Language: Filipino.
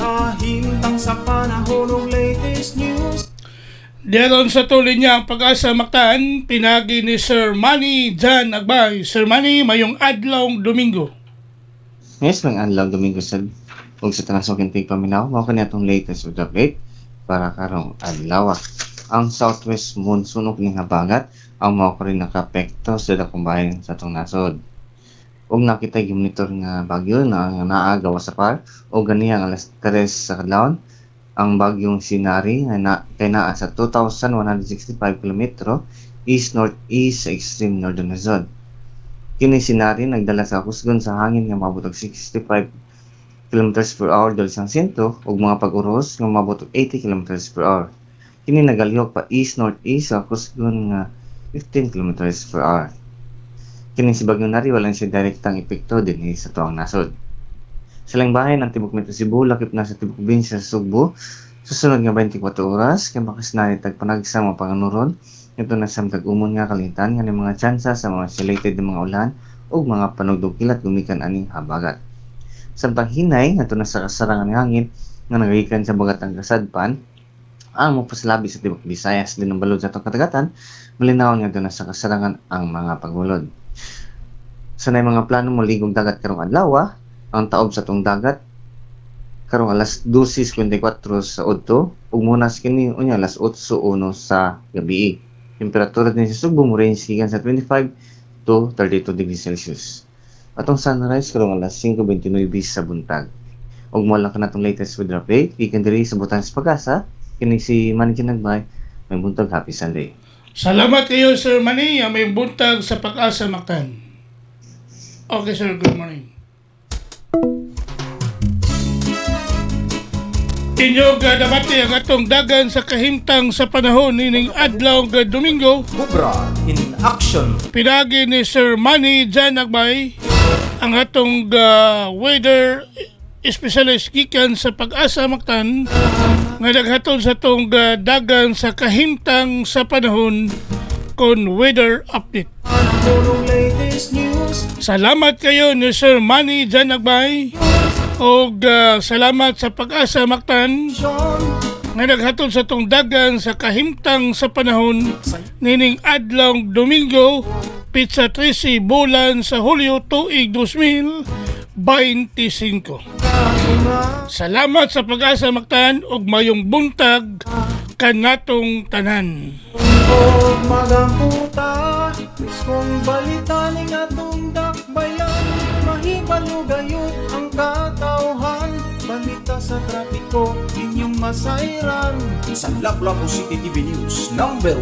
kahimtang sa panahon ng latest news. Diyaron sa tuloy niya ang Pag-asa Mactan, pinagi ni Sir Manny Jan Agbay. Sir Manny, mayong adlawng Domingo. Yes, may adlaw Domingo sa ug sa tanang sukintig paminaw, mao kani atong latest weather update para karong adlaw. Ang southwest monsoon ug ning habagat ang mao ko rin nakaapekto sa dakong bahin sa atong nasod. Ug nakita monitor nga bagyo na naa gawas sa par o ganihang alas 3 sa kadlawon. Ang bagyong Sinari na kay naa sa 2,165 km east-northeast sa extreme northern Luzon. Kini Sinari nagdala sa kusgon sa hangin nga maabot og 65 km per hour dol sang sentro ug mga pag-uros nga maabot og 80 km per hour. Kini nagalihok pa east-northeast sa kusgon nga 15 km per hour. Kini si bagyong Nari walang siya direktang epekto dinhi sa tuang nasod. Sa lang bahin ang tibok Metro Cebu lakip na sa tibok probinsya sa Sugbo. Susunod nga 24 oras kay makasnani tagpanagsa mga panganuron. Ito na samtag umon nga kalintan nga ni mga tsansa sa mga isolated ng mga ulan ug mga panugdog kilat gumikan aning habagat. Samtang hinay ato na sa kasarangan ng hangin nga nagagikan sa bagatang kasadpan ang magpasalabi sa tibok Visayas din ang balod sa atong katagatan, malinaw nga doon na sa kasarangan ang mga pagulod. Sanay mga plano mo ligong dagat karong adlaw, ang taob sa tong dagat karong alas 12:54 sa udto ug munas kini unya alas 8:01 sa gabi. Temperatura din sa Sugbo mo range gikan sa 25 to 32 degrees Celsius. Atong sunrise karong alas 5:29 sa buntag. Ug mo lang kanatong latest weather update gikan diri sa Butang sa Pag-asa. Kini si Manny Kinagbay. May buntag, happy Sunday. Salamat kayo Sir Manny, may buntag sa Pag-asa Mactan. Okay sir, good morning. Inyo gadabati ang atong dagan sa kahimtang sa panahon nining adlaw nga Domingo. Cobra in action. Pinagi ni Sir Manny Jan Agbay ang atong weather specialist gikan sa Pag-asa Mactan nga naghatod sa atong dagan sa kahimtang sa panahon kon weather update. Salamat kayo ni Sir Manny Jan Agbay. Og salamat sa Pag-asa Mactan nga naghatod sa tong dagan sa kahimtang sa panahon nining adlawng Domingo, Pitsa 13 bulan sa Hulyo tuig 2025. Salamat sa Pag-asa Mactan og mayong buntag kanatong tanan. Og magamputa, miskong balita ning atong dakbayan, mahibalo gayud ang katawhan, balita sa trapiko inyong masayran. Sa Lapu-Lapu City TV News #1.